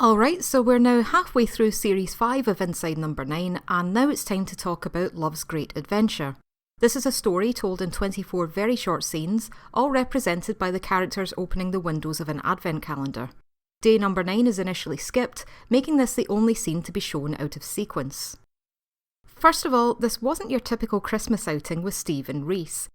Alright, so we're now halfway through Series 5 of Inside Number 9, and now it's time to talk about Love's Great Adventure. This is a story told in 24 very short scenes, all represented by the characters opening the windows of an advent calendar. Day number 9 is initially skipped, making this the only scene to be shown out of sequence. First of all, this wasn't your typical Christmas outing with Steve and Reese.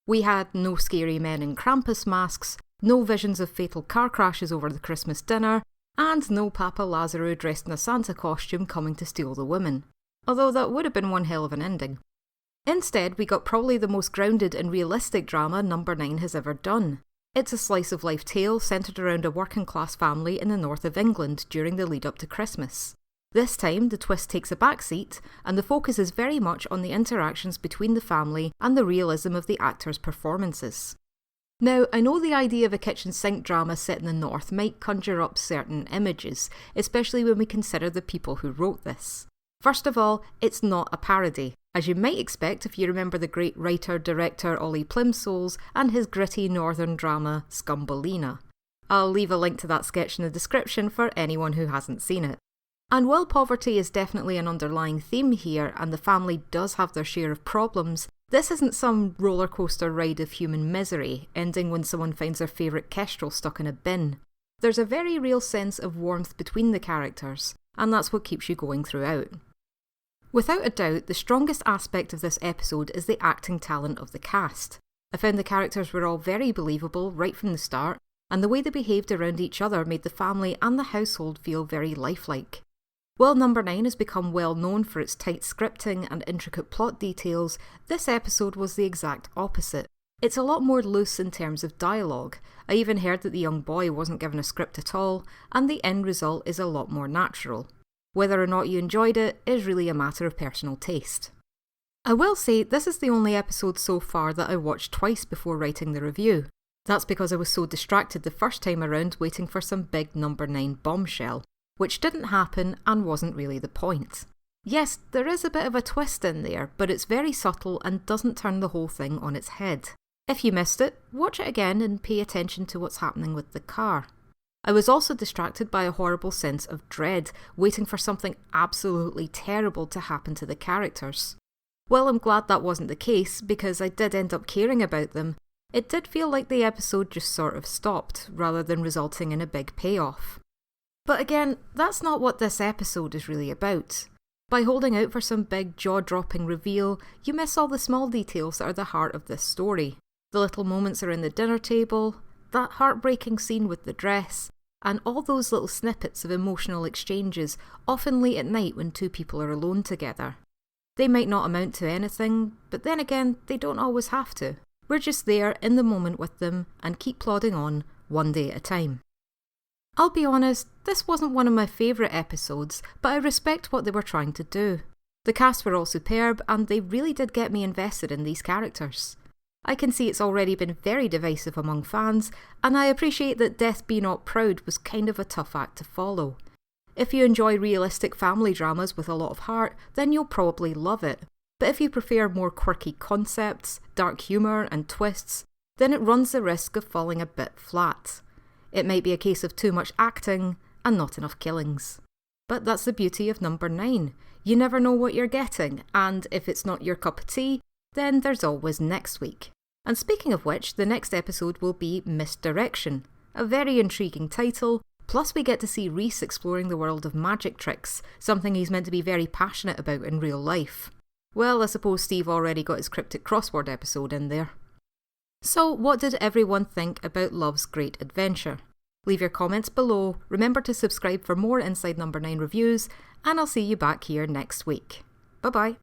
We had no scary men in Krampus masks, no visions of fatal car crashes over the Christmas dinner, and no Papa Lazaro dressed in a Santa costume coming to steal the women. Although that would have been one hell of an ending. Instead, we got probably the most grounded and realistic drama Number 9 has ever done. It's a slice-of-life tale centred around a working-class family in the north of England during the lead-up to Christmas. This time, the twist takes a backseat, and the focus is very much on the interactions between the family and the realism of the actors' performances. Now, I know the idea of a kitchen sink drama set in the north might conjure up certain images, especially when we consider the people who wrote this. First of all, it's not a parody, as you might expect if you remember the great writer-director Ollie Plimsolls and his gritty northern drama Scumballina. I'll leave a link to that sketch in the description for anyone who hasn't seen it. And while poverty is definitely an underlying theme here and the family does have their share of problems, this isn't some roller coaster ride of human misery, ending when someone finds their favourite kestrel stuck in a bin. There's a very real sense of warmth between the characters, and that's what keeps you going throughout. Without a doubt, the strongest aspect of this episode is the acting talent of the cast. I found the characters were all very believable right from the start, and the way they behaved around each other made the family and the household feel very lifelike. While Number 9 has become well known for its tight scripting and intricate plot details, this episode was the exact opposite. It's a lot more loose in terms of dialogue. I even heard that the young boy wasn't given a script at all, and the end result is a lot more natural. Whether or not you enjoyed it is really a matter of personal taste. I will say this is the only episode so far that I watched twice before writing the review. That's because I was so distracted the first time around waiting for some big Number 9 bombshell, which didn't happen and wasn't really the point. Yes, there is a bit of a twist in there, but it's very subtle and doesn't turn the whole thing on its head. If you missed it, watch it again and pay attention to what's happening with the car. I was also distracted by a horrible sense of dread, waiting for something absolutely terrible to happen to the characters. While I'm glad that wasn't the case, because I did end up caring about them, it did feel like the episode just sort of stopped, rather than resulting in a big payoff. But again, that's not what this episode is really about. By holding out for some big jaw-dropping reveal, you miss all the small details that are the heart of this story. The little moments around the dinner table, that heartbreaking scene with the dress, and all those little snippets of emotional exchanges, often late at night when two people are alone together. They might not amount to anything, but then again, they don't always have to. We're just there in the moment with them and keep plodding on, one day at a time. I'll be honest, this wasn't one of my favourite episodes, but I respect what they were trying to do. The cast were all superb, and they really did get me invested in these characters. I can see it's already been very divisive among fans, and I appreciate that Death Be Not Proud was kind of a tough act to follow. If you enjoy realistic family dramas with a lot of heart, then you'll probably love it. But if you prefer more quirky concepts, dark humour and twists, then it runs the risk of falling a bit flat. It might be a case of too much acting and not enough killings. But that's the beauty of Number 9. You never know what you're getting, and if it's not your cup of tea, then there's always next week. And speaking of which, the next episode will be Misdirection, a very intriguing title, plus we get to see Reese exploring the world of magic tricks, something he's meant to be very passionate about in real life. Well, I suppose Steve already got his cryptic crossword episode in there. So, what did everyone think about Love's Great Adventure? Leave your comments below, remember to subscribe for more Inside Number 9 reviews, and I'll see you back here next week. Bye bye.